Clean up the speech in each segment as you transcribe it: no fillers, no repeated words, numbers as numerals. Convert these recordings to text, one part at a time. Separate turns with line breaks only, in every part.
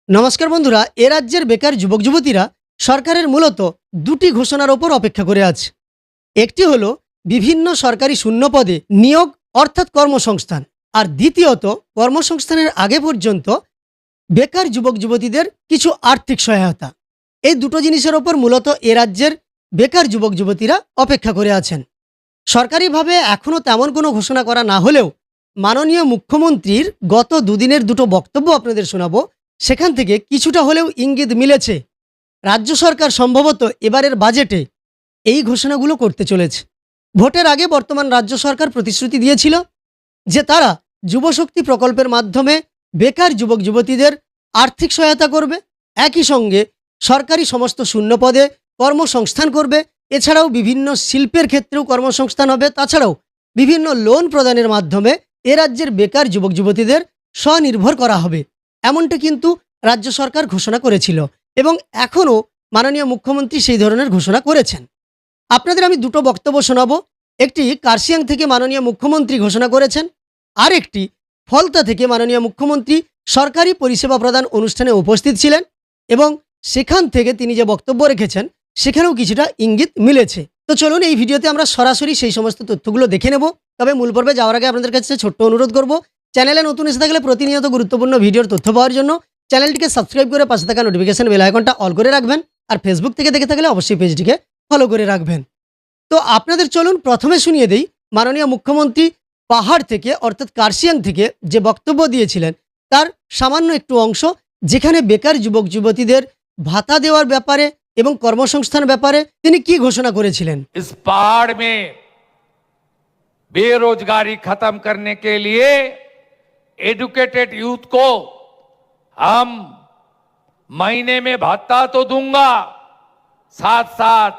নমস্কার বন্ধুরা, এ রাজ্যের বেকার যুবক যুবতীরা সরকারের মূলত দুটি ঘোষণার ওপর অপেক্ষা করে আছে। একটি হলো বিভিন্ন সরকারি শূন্য পদে নিয়োগ অর্থাৎ কর্মসংস্থান, আর দ্বিতীয়ত কর্মসংস্থানের আগে পর্যন্ত বেকার যুবক যুবতীদের কিছু আর্থিক সহায়তা। এই দুটো জিনিসের ওপর মূলত এ রাজ্যের বেকার যুবক যুবতীরা অপেক্ষা করে আছেন। সরকারিভাবে এখনও তেমন কোনো ঘোষণা করা না হলেও মাননীয় মুখ্যমন্ত্রীর গত দুদিনের দুটো বক্তব্য আপনাদের শোনাবো। সেখান থেকে কিছুটা হলেও ইঙ্গিত মিলেছে রাজ্য সরকার সম্ভবত এবারের বাজেটে এই ঘোষণাগুলো করতে চলেছে। ভোটের আগে বর্তমান রাজ্য সরকার প্রতিশ্রুতি দিয়েছিল যে তারা যুবশক্তি প্রকল্পের মাধ্যমে বেকার যুবক যুবতীদের আর্থিক সহায়তা করবে, একই সঙ্গে সরকারি সমস্ত শূন্য পদে কর্মসংস্থান করবে। এছাড়াও বিভিন্ন শিল্পের ক্ষেত্রেও কর্মসংস্থান হবে। তাছাড়াও বিভিন্ন লোন প্রদানের মাধ্যমে এ রাজ্যের বেকার যুবক যুবতীদের স্বনির্ভর করা হবে, এমনটা কিন্তু রাজ্য সরকার ঘোষণা করেছিল এবং এখনও মাননীয় মুখ্যমন্ত্রী সেই ধরনের ঘোষণা করেছেন। আপনাদের আমি দুটো বক্তব্য শোনাবো। একটি কার্শিয়াং থেকে মাননীয় মুখ্যমন্ত্রী ঘোষণা করেছেন, আর একটি ফলতা থেকে মাননীয় মুখ্যমন্ত্রী সরকারি পরিষেবা প্রদান অনুষ্ঠানে উপস্থিত ছিলেন এবং সেখান থেকে তিনি যে বক্তব্য রেখেছেন সেখানেও কিছুটা ইঙ্গিত মিলেছে। তো চলুন এই ভিডিওতে আমরা সরাসরি সেই সমস্ত তথ্যগুলো দেখে নেব। তবে মূল পর্বে যাওয়ার আগে আপনাদের কাছে ছোট্ট অনুরোধ করব, চ্যানেলে নতুন এসে থাকলে প্রতিনিয়ত গুরুত্বপূর্ণ ভিডিওর তথ্য পাওয়ার জন্য চ্যানেলটিকে সাবস্ক্রাইব করে পাশে থাকা নোটিফিকেশন বেল আইকনটা অল করে রাখবেন, আর ফেসবুক থেকে দেখে থাকলে অবশ্যই পেজটিকে ফলো করে রাখবেন। তো আপনাদের চলুন প্রথমে শুনিয়ে দেই মাননীয় মুখ্যমন্ত্রী পাহাড় থেকে অর্থাৎ কার্শিয়াং থেকে যে বক্তব্য দিয়েছিলেন তার সামান্য একটু অংশ, যেখানে বেকার যুবক যুবতীদের ভাতা দেওয়ার ব্যাপারে এবং কর্মসংস্থান ব্যাপারে তিনি কি ঘোষণা করেছিলেন।
इस पहाड़ में बेरोजगारी खत्म करने के लिए एजुकेटेड यूथ को हम महीने में भत्ता तो दूंगा, साथ साथ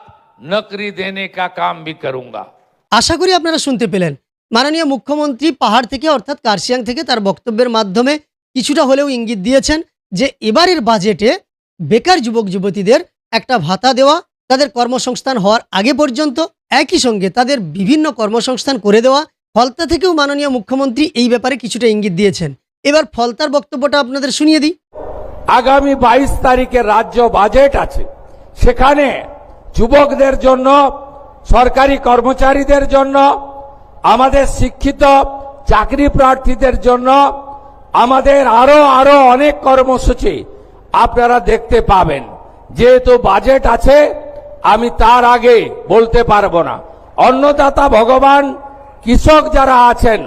नौकरी देने का काम भी करूंगा।
আশা করি আপনারা শুনতে পেলেন। মাননীয় মুখ্যমন্ত্রী পাহাড় থেকে অর্থাৎ কার্শিয়াং থেকে তার বক্তব্যের মাধ্যমে কিছুটা হলেও ইঙ্গিত দিয়েছেন যে এবারের বাজেটে বেকার যুবক যুবতীদের একটা ভাতা দেওয়া, তাদের কর্মসংস্থান হওয়ার আগে পর্যন্ত, একই সঙ্গে তাদের বিভিন্ন কর্মসংস্থান করে দেওয়া। ফলতা থেকেও মাননীয় মুখ্যমন্ত্রী এই ব্যাপারে কিছুটা ইঙ্গিত দিয়েছেন। এবার ফলতার বক্তব্যটা আপনাদের শুনিয়ে দিই।
আগামী 22 তারিখে রাজ্য বাজেট আছে, সেখানে যুবকদের জন্য, সরকারি কর্মচারীদের জন্য, আমাদের শিক্ষিত চাকরি প্রার্থীদের জন্য আমাদের আরো অনেক কর্মসূচি আপনারা দেখতে পাবেন। যেহেতু বাজেট আছে আমি তার আগে বলতে পারবো না। অন্নদাতা ভগবান, কৃষক যারা আছেন,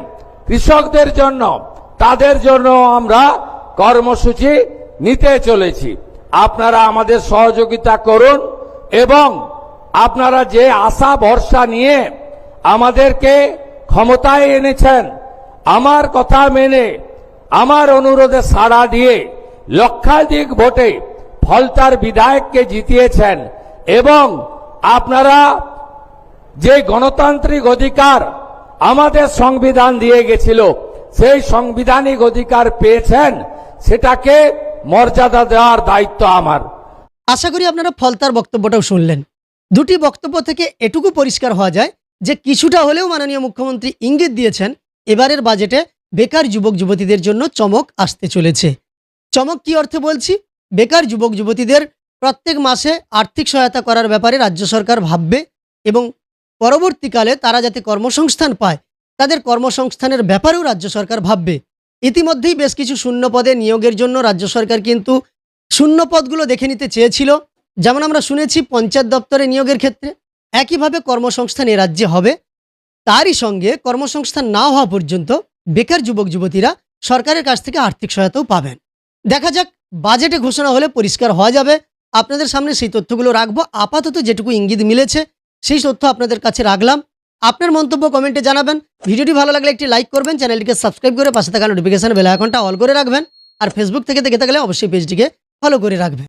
কৃষকদের জন্য, তাদের জন্য আমরা কর্মসূচি নিতে চলেছি। আপনারা আমাদের সহযোগিতা করুন এবং আপনারা যে আশা ভরসা নিয়ে আমাদেরকে ক্ষমতায় এনেছেন, আমার কথা মেনে আমার অনুরোধে সাড়া দিয়ে লক্ষাধিক ভোটে ফলতার বিধায়ককে জিতিয়েছেন এবং আপনারা যে গণতান্ত্রিক অধিকার আমাদের সংবিধান দিয়ে গেছিল সেই সাংবিধানিক অধিকার পেয়েছেন, সেটাকে মর্যাদা দেওয়ার দায়িত্ব আমার।
আশা করি আপনারা ফলতার বক্তব্যটাও শুনলেন। দুটি বক্তব্য থেকে এটুকু পরিষ্কার হওয়া যায় যে কিছুটা হলেও মাননীয় মুখ্যমন্ত্রী ইঙ্গিত দিয়েছেন এবারের বাজেটে বেকার যুবক যুবতীদের জন্য চমক আসতে চলেছে। চমক কি অর্থে বলছি? বেকার যুবক যুবতীদের প্রত্যেক মাসে আর্থিক সহায়তা করার ব্যাপারে রাজ্য সরকার ভাববে এবং পরবর্তীকালে তারা যাতে কর্মসংস্থান পায় তাদের কর্মসংস্থানের ব্যাপারেও রাজ্য সরকার ভাববে। ইতিমধ্যেই বেশ কিছু শূন্য পদে নিয়োগের জন্য রাজ্য সরকার কিন্তু শূন্য পদগুলো দেখে নিতে চেয়েছিল, যেমন আমরা শুনেছি পঞ্চায়েত দপ্তরে নিয়োগের ক্ষেত্রে। একইভাবে কর্মসংস্থান এ রাজ্যে হবে। তারই সঙ্গে কর্মসংস্থান না হওয়া পর্যন্ত বেকার যুবক যুবতীরা সরকারের কাছ থেকে আর্থিক সহায়তাও পাবেন। দেখা যাক, বাজেটে ঘোষণা হলে পরিষ্কার হওয়া যাবে। আপনাদের সামনে সেই তথ্যগুলো রাখবো। আপাতত যেটুকু ইঙ্গিত মিলেছে সেই তথ্য আপনাদের কাছে রাখলাম। আপনার মন্তব্য কমেন্টে জানাবেন। ভিডিওটি ভালো লাগলে একটি লাইক করবেন, চ্যানেলটিকে সাবস্ক্রাইব করে পাশে থাকা নোটিফিকেশন বেল আইকনটা অল করে রাখবেন, আর ফেসবুক থেকে দেখে থাকলে অবশ্যই পেজটিকে ফলো করে রাখবেন।